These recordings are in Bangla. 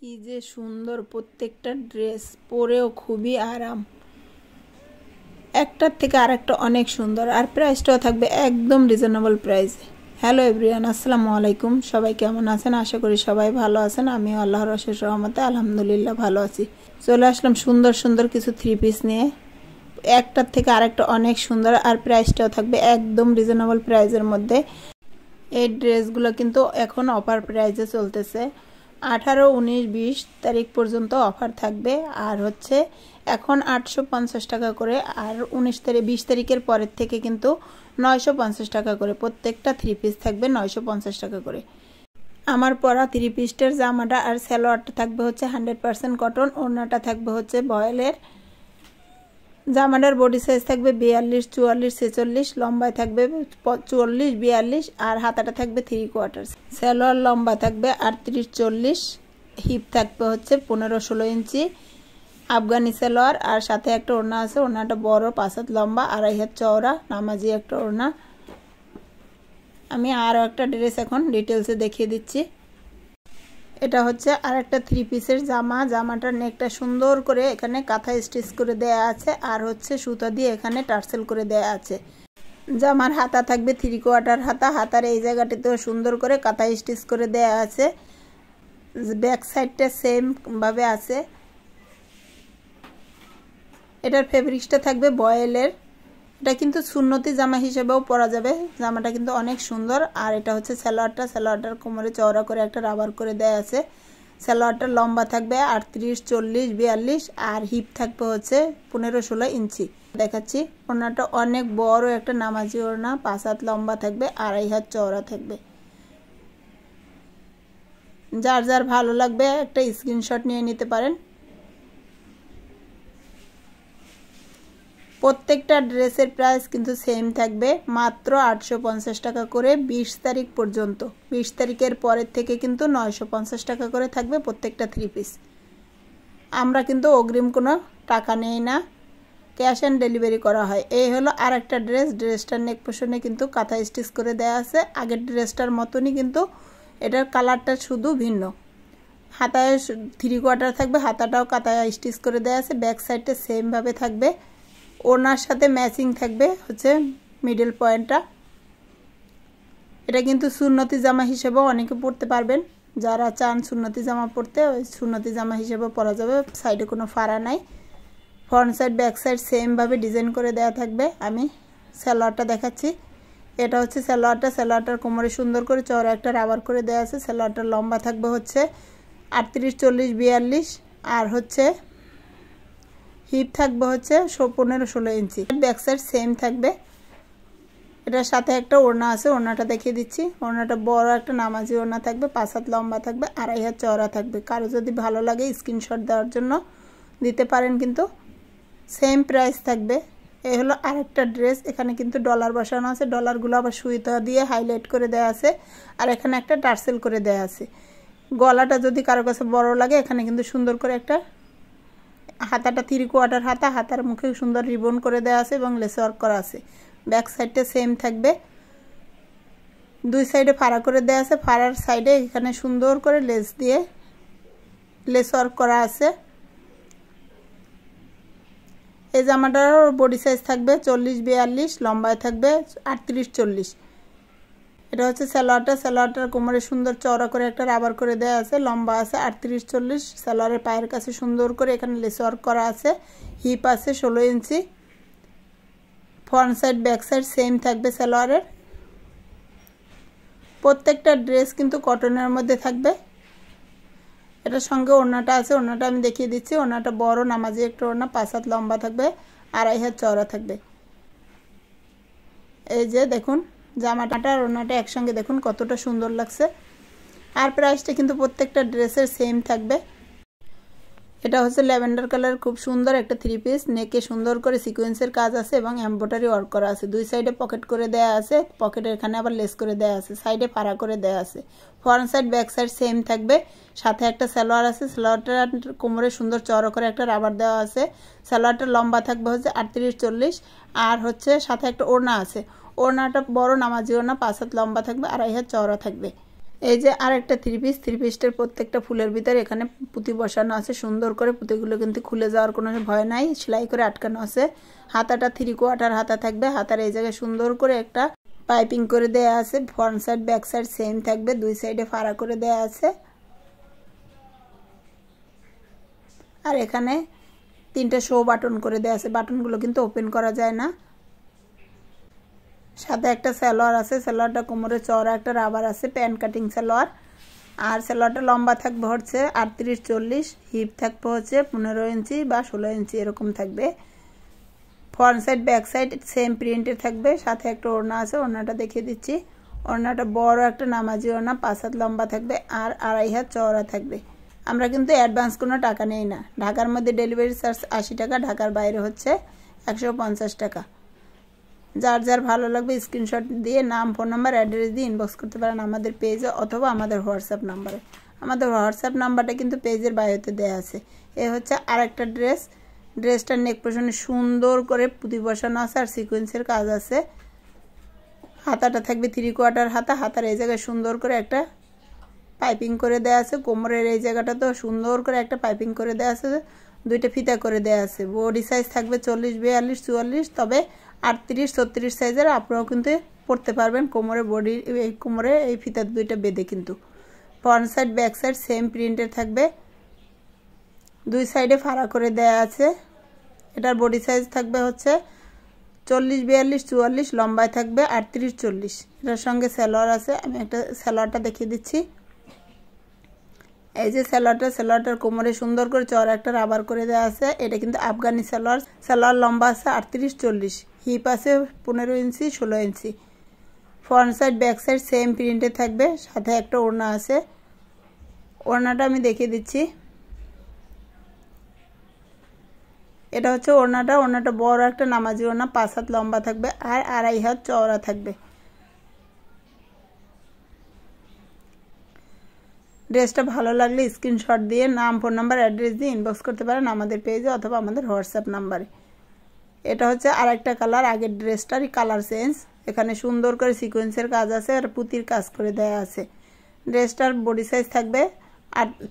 কি যে সুন্দর প্রত্যেকটা ড্রেস, পরেও খুবই আরাম, একটার থেকে আরেকটা অনেক সুন্দর, আর প্রাইসটাও থাকবে একদম রিজনেবল প্রাইসে। হ্যালো এভরিওয়ান, আসসালামু আলাইকুম। সবাই কেমন আছেন? আশা করি সবাই ভালো আছেন। আমি আল্লাহর অশেষ রহমতে আলহামদুলিল্লাহ ভালো আছি। চলে আসলাম সুন্দর সুন্দর কিছু থ্রি পিস নিয়ে, একটার থেকে আরেকটা অনেক সুন্দর, আর প্রাইসটাও থাকবে একদম রিজনেবল প্রাইসের মধ্যে। এই ড্রেসগুলো কিন্তু এখন অফার প্রাইসে চলতেছে, 18, 19, 20 তারিখ পর্যন্ত অফার থাকবে। আর হচ্ছে এখন 850 টাকা করে, আর 19 তারিখ 20 তারিখের পরের থেকে কিন্তু 950 টাকা করে। প্রত্যেকটা থ্রি পিস থাকবে 950 টাকা করে। আমার পরা থ্রি পিসটার জামাটা আর সালোয়ারটা থাকবে হচ্ছে 100% কটন, ওড়নাটা থাকবে হচ্ছে বয়েলের। জামাটার বডি সাইজ থাকবে 42, 44, 46, লম্বায় থাকবে 44, 42, আর হাতাটা থাকবে 3/4। সালোয়ার লম্বা থাকবে 38, 40, হিপ থাকবে হচ্ছে 15, 16 ইঞ্চি আফগানি সালোয়ার, আর সাথে একটা ওড়না আছে। ওড়নাটা বড়, 5 হাত লম্বা, 2.5 হাত চওড়া, নামাজি একটা ওড়না। আমি আরও একটা ড্রেস এখন ডিটেলসে দেখিয়ে দিচ্ছি। এটা হচ্ছে আর একটা থ্রি পিসের জামা। জামাটার নেকটা সুন্দর করে এখানে কাঁথা স্টিচ করে দেয়া আছে, আর হচ্ছে সুতা দিয়ে এখানে টার্সেল করে দেয়া আছে। জামার হাতা থাকবে 3/4 হাতা, হাতার এই জায়গাটিতেও সুন্দর করে কাঁথা স্টিচ করে দেয়া আছে। ব্যাক সাইডটা সেম ভাবে আছে। এটার ফেব্রিক্সটা থাকবে বয়েলের। এটা কিন্তু সুন্নতি জামা হিসেবেও পরা যাবে। জামাটা কিন্তু অনেক সুন্দর। আর এটা হচ্ছে সালোয়ারটার কোমরে চওড়া করে একটা রাবার করে দেয়া আছে। সালোয়ারটা লম্বা থাকবে 38, 40, 42, আর হিপ থাকবে হচ্ছে 15, 16 ইঞ্চি। দেখাচ্ছি, ওড়নাটা অনেক বড় একটা নামাজি ওড়না, 5 হাত লম্বা থাকবে, 2.5 হাত চওড়া থাকবে। যার যার ভালো লাগবে একটা স্ক্রিনশট নিয়ে নিতে পারেন। প্রত্যেকটা ড্রেসের প্রাইস কিন্তু সেম থাকবে, মাত্র 850 টাকা করে 20 তারিখ পর্যন্ত। 20 তারিখের পরের থেকে কিন্তু 950 টাকা করে থাকবে প্রত্যেকটা থ্রি পিস। আমরা কিন্তু অগ্রিম কোনো টাকা নেই না, ক্যাশ অন ডেলিভারি করা হয়। এই হলো আর একটা ড্রেস। ড্রেসটার নেক পোর্শনে কিন্তু কাঁথা স্টিচ করে দেওয়া আছে, আগের ড্রেসটার মতনই, কিন্তু এটার কালারটা শুধু ভিন্ন। হাতায় 3/4 থাকবে, হাতাটাও কাঁথা স্টিচ করে দেওয়া আছে। ব্যাক সাইডটা সেমভাবে থাকবে। ওনার সাথে ম্যাচিং থাকবে হচ্ছে মিডল পয়েন্টটা। এটা কিন্তু সুন্নতি জামা হিসেবেও অনেকে পরতে পারবেন। যারা চান সুন্নতি জামা পরতে, ওই সুন্নতি জামা হিসেবেও পরা যাবে। সাইডে কোনো ফাড়া নাই। ফ্রন্ট সাইড ব্যাক সাইড সেমভাবে ডিজাইন করে দেওয়া থাকবে। আমি সালোয়ারটা দেখাচ্ছি। এটা হচ্ছে সালোয়ারটার কোমরে সুন্দর করে চওড়া একটা রাবার করে দেওয়া আছে। সালোয়ারটার লম্বা থাকবে হচ্ছে 38, 40, 42, আর হচ্ছে হিপ থাকবে হচ্ছে 15, 16 ইঞ্চি। ব্যাক সাইড সেম থাকবে। এটার সাথে একটা ওড়না আছে, ওড়নাটা দেখিয়ে দিচ্ছি। ওড়নাটা বড় একটা নামাজি ওড়না থাকবে, 5 হাত লম্বা থাকবে, 2.5 হাত চওড়া থাকবে। কারো যদি ভালো লাগে স্ক্রিনশট দেওয়ার জন্য দিতে পারেন, কিন্তু সেম প্রাইস থাকবে। এই হলো আরেকটা ড্রেস। এখানে কিন্তু ডলার বসানো আছে, ডলারগুলো আবার সুইতা দিয়ে হাইলাইট করে দেওয়া আছে, আর এখানে একটা টার্সেল করে দেওয়া আছে। গলাটা যদি কারো কাছে বড় লাগে, এখানে কিন্তু সুন্দর করে একটা হাতাটা 3/4 হাতা, হাতার মুখে সুন্দর রিবন করে দেওয়া আছে এবং লেস ওয়ার্ক করা আছে। ব্যাক সাইডটা সেম থাকবে। দুই সাইডে ফাড়া করে দেওয়া আছে। ফাড়ার সাইডে এখানে সুন্দর করে লেস দিয়ে লেস ওয়ার্ক করা আছে। এই জামাটার বডি সাইজ থাকবে 40, 42, লম্বায় থাকবে 38, 40। এটা হচ্ছে সালোয়ারটার কোমরে সুন্দর চওড়া করে একটা রাবার করে দেওয়া আছে, লম্বা আছে 38, 40। সালোয়ারের পায়ের কাছে সুন্দর করে এখানে লেস ওয়ার্ক করা আছে। হিপ আছে 16 ইঞ্চি। Front side back side same থাকবে সালোয়ারের। প্রত্যেকটা ড্রেস কিন্তু কটনের মধ্যে থাকবে। এটার সঙ্গে ওড়নাটা আছে, ওড়নাটা আমি দেখিয়ে দিচ্ছি। ওড়নাটা বড় নামাজি একটা ওড়না, 5 হাত লম্বা থাকবে, 2.5 হাত চওড়া থাকবে। এই যে দেখুন, জামাটা আর ওড়নাটা একসঙ্গে দেখুন কতটা সুন্দর লাগছে। আর প্রাইসটা কিন্তু প্রত্যেকটা ড্রেসের সেম থাকবে। এটা হচ্ছে ল্যাভেন্ডার কালার, খুব সুন্দর একটা থ্রি পিস। নেকে সুন্দর করে সিকোয়েন্সের কাজ আছে এবং এমব্রয়ডারি ওয়ার্ক করা আছে। দুই সাইডে পকেট করে দেয়া আছে, পকেটের এখানে আবার লেস করে দেয়া আছে, সাইডে ফাড়া করে দেয়া আছে। Front side back side same থাকবে। সাথে একটা সালোয়ার আছে, সালোয়ারটার কোমরে সুন্দর চওড়া করে একটা রাবার দেওয়া আছে। সালোয়ারটা লম্বা থাকবে হচ্ছে 38, 40, আর হচ্ছে সাথে একটা ওড়না আছে। ওড়নাটা বড় নামাজি ওড়না, 5 হাত লম্বা থাকবে, 2.5 হাত চওড়া থাকবে। এই যে আরেকটা থ্রি পিসটার প্রত্যেকটা ফুলের ভিতরে এখানে পুঁতি বসানো আছে সুন্দর করে। পুঁতিগুলো কিন্তু খুলে যাওয়ার কোনো ভয় নাই, সেলাই করে আটকানো আছে। হাতাটা 3/4 হাতা থাকবে। হাতার এই জায়গায় সুন্দর করে একটা পাইপিং করে দেয়া আছে। Front side back side same থাকবে, দুই সাইডে ফাড়া করে দেয়া আছে। আর এখানে 3টা শো বাটন করে দেয়া আছে। বাটনগুলো কিন্তু ওপেন করা যায় না। সাথে একটা সালোয়ার আছে, সালোয়ারটা কোমরে চওড়া একটা রাবার আছে, প্যান কাটিং সালোয়ার। আর সালোয়ারটা লম্বা থাকবে হচ্ছে 38-40, হিপ থাকবে হচ্ছে 15 ইঞ্চি বা 16 ইঞ্চি এরকম থাকবে। Front side back side same প্রিন্টের থাকবে। সাথে একটা ওড়না আছে, ওড়নাটা দেখিয়ে দিচ্ছি। ওড়নাটা বড় একটা নামাজি ওড়না, 5 হাত লম্বা থাকবে আর 2.5 হাত চওড়া থাকবে। আমরা কিন্তু অ্যাডভান্স কোনো টাকা নেই না। ঢাকার মধ্যে ডেলিভারি চার্জ 80 টাকা, ঢাকার বাইরে হচ্ছে 150 টাকা। যার যার ভালো লাগবে স্ক্রিনশট দিয়ে নাম, ফোন নাম্বার, অ্যাড্রেস দিয়ে ইনবক্স করতে পারেন আমাদের পেজে অথবা আমাদের হোয়াটসঅ্যাপ নাম্বারে। আমাদের হোয়াটসঅ্যাপ নাম্বারটা কিন্তু পেজের বায়োতে দেওয়া আছে। এ হচ্ছে আরেকটা ড্রেস। ড্রেসটার নেক পোর্শনে সুন্দর করে পুঁতি বসানো আছে আর সিকোয়েন্সের কাজ আছে। হাতাটা থাকবে 3/4 হাতা। হাতার এই জায়গায় সুন্দর করে একটা পাইপিং করে দেওয়া আছে। কোমরের এই জায়গাটা তো সুন্দর করে একটা পাইপিং করে দেওয়া আছে, 2টা ফিতা করে দেওয়া আছে। বডি সাইজ থাকবে 40, 42, 44, তবে 38, 36 সাইজের আপনারাও কিন্তু পরতে পারবেন। কোমরে এই ফিতা 2টা বেঁধে কিন্তু। Front side back side same প্রিন্টের থাকবে, দুই সাইডে ফাড়া করে দেয়া আছে। এটার বডি সাইজ থাকবে হচ্ছে 40, 42, 44, লম্বায় থাকবে 38, 40। এটার সঙ্গে সালোয়ার আছে, আমি একটা সালোয়ারটা দেখিয়ে দিচ্ছি। এই যে সালোয়ারটার কোমরে সুন্দর করে চওড়া একটা রাবার করে দেওয়া আছে। এটা কিন্তু আফগানি সালোয়ার লম্বা আছে 38, 40, হিপ আছে 15 ইঞ্চি, 16 ইঞ্চি। Front side back side same প্রিন্টে থাকবে। সাথে একটা ওড়না আছে, ওড়নাটা আমি দেখিয়ে দিচ্ছি। এটা হচ্ছে ওড়নাটা বড় একটা নামাজি ওড়না, 5 হাত লম্বা থাকবে আর 2.5 হাত চওড়া থাকবে। ড্রেসটা ভালো লাগলে স্ক্রিনশট দিয়ে নাম, ফোন নাম্বার, অ্যাড্রেস দিয়ে ইনবক্স করতে পারেন আমাদের পেজে অথবা আমাদের হোয়াটসঅ্যাপ নাম্বারে। এটা হচ্ছে আরেকটা কালার, আগের ড্রেসটারই কালার চেঞ্জ। এখানে সুন্দর করে সিকোয়েন্সের কাজ আছে আর পুঁতির কাজ করে দেওয়া আছে। ড্রেসটার বডি সাইজ থাকবে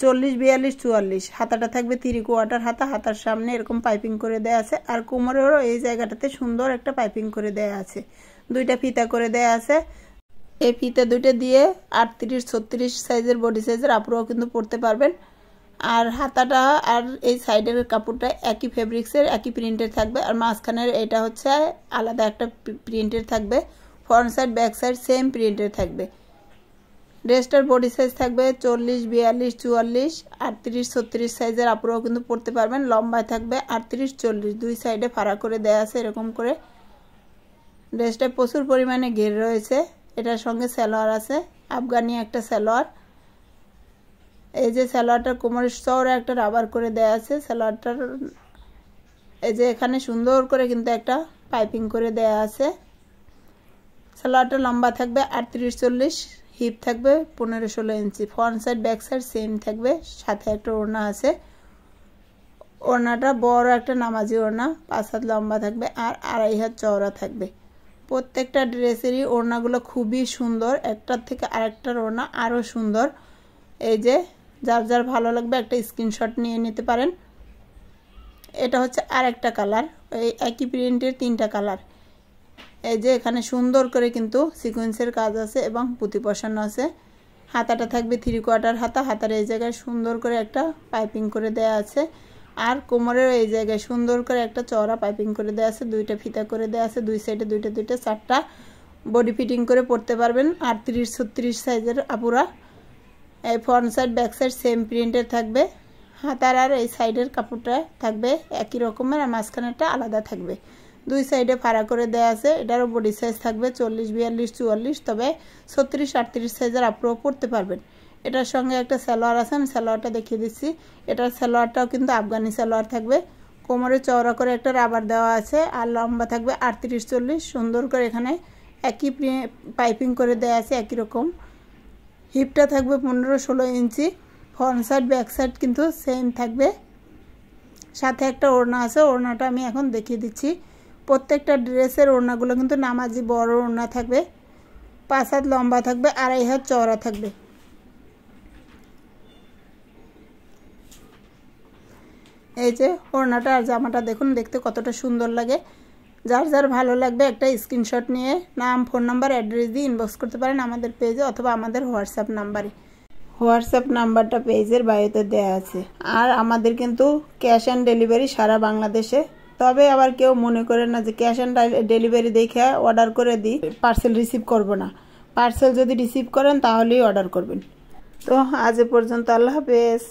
40, 42, 44। হাতাটা থাকবে 3/4 হাতা। হাতার সামনে এরকম পাইপিং করে দেওয়া আছে আর কোমরেরও এই জায়গাটাতে সুন্দর একটা পাইপিং করে দেওয়া আছে। 2টা ফিতা করে দেওয়া আছে। এই ফিতা 2টা দিয়ে 38, 36 সাইজের বডি সাইজের আপনারাও কিন্তু পরতে পারবেন। আর হাতাটা আর এই সাইডের কাপড়টা একই ফেব্রিক্সের, একই প্রিন্টের থাকবে। আর মাঝখানের এটা হচ্ছে আলাদা একটা প্রিন্টের থাকবে। Front side back side same প্রিন্টের থাকবে। ড্রেসটার বডি সাইজ থাকবে 40, 42, 44, 38, 36 সাইজের আপনারাও কিন্তু পরতে পারবেন। লম্বায় থাকবে 38, 40, দুই সাইডে ফাড়া করে দেওয়া আছে এরকম করে। ড্রেসটায় প্রচুর পরিমাণে ঘের রয়েছে। এটার সঙ্গে সালোয়ার আছে, আফগানি একটা সালোয়ার। এই যে সালোয়ারটার কোমরের চওড়া একটা রাবার করে দেওয়া আছে। সালোয়ারটার এই যে এখানে সুন্দর করে কিন্তু একটা পাইপিং করে দেওয়া আছে। সালোয়ারটা লম্বা থাকবে 38, 40, হিপ থাকবে 15, 16 ইঞ্চি। Front side back side same থাকবে। সাথে একটা ওড়না আছে, ওড়নাটা বড় একটা নামাজি ওড়না, 5 হাত লম্বা থাকবে আর 2.5 হাত চওড়া থাকবে। প্রত্যেকটা ড্রেসেরই ওড়নাগুলো খুবই সুন্দর, একটার থেকে আরেকটার ওড়না আরও সুন্দর। এই যে যার যার ভালো লাগবে একটা স্ক্রিনশট নিয়ে নিতে পারেন। এটা হচ্ছে আরেকটা কালার, এই একই প্রিন্টের 3টা কালার। এই যে এখানে সুন্দর করে কিন্তু সিকোয়েন্সের কাজ আছে এবং পুঁতি বসানো আছে। হাতাটা থাকবে 3/4 হাতা। হাতার এই জায়গায় সুন্দর করে একটা পাইপিং করে দেওয়া আছে আর কোমরের এই জায়গায় সুন্দর করে একটা চওড়া পাইপিং করে দেওয়া আছে। 2টা ফিতা করে দেওয়া আছে, দুই সাইডে 2টা 4টা বডি ফিটিং করে পরতে পারবেন 38, 36 সাইজের আপুরা। এই front side back side same প্রিন্টের থাকবে। হাতার আর এই সাইডের কাপড়টা থাকবে একই রকমের আর মাঝখানেরটা আলাদা থাকবে। দুই সাইডে ফাড়া করে দেওয়া আছে। এটারও বডি সাইজ থাকবে 40, 42, 44, তবে 36, 38 সাইজের আপনারাও পরতে পারবেন। এটার সঙ্গে একটা সালোয়ার আছে, আমি সালোয়ারটা দেখিয়ে দিচ্ছি। এটার সালোয়ারটাও কিন্তু আফগানি সালোয়ার থাকবে। কোমরে চওড়া করে একটা রাবার দেওয়া আছে আর লম্বা থাকবে 38, 40। সুন্দর করে এখানে একই পাইপিং করে দেওয়া আছে একই রকম। হিপটা থাকবে 15, 16 ইঞ্চি। ফ্রন্ট সাইড ব্যাক সাইড কিন্তু সেম থাকবে। সাথে একটা ওড়না আছে, ওড়নাটা আমি এখন দেখিয়ে দিচ্ছি। প্রত্যেকটা ড্রেসের ওড়নাগুলো কিন্তু নামাজি বড় ওড়না থাকবে, 5 হাত লম্বা থাকবে, 2.5 হাত চওড়া থাকবে। এই যে ওড়নাটা আর জামাটা দেখুন দেখতে কতটা সুন্দর লাগে। যার যার ভালো লাগবে একটা স্ক্রিনশট নিয়ে নাম, ফোন নাম্বার, অ্যাড্রেস দিয়ে ইনবক্স করতে পারেন আমাদের পেজে অথবা আমাদের হোয়াটসঅ্যাপ নাম্বারে। হোয়াটসঅ্যাপ নাম্বারটা পেজের বায়োতে দেওয়া আছে। আর আমাদের কিন্তু ক্যাশ অন ডেলিভারি সারা বাংলাদেশে। তবে আবার কেউ মনে করেন না যে ক্যাশ অন ডেলিভারি দেখে অর্ডার করে দিই, পার্সেল রিসিভ করব না। পার্সেল যদি রিসিভ করেন তাহলেই অর্ডার করবেন। তো আজ এ পর্যন্ত, আল্লাহ হাফেজ।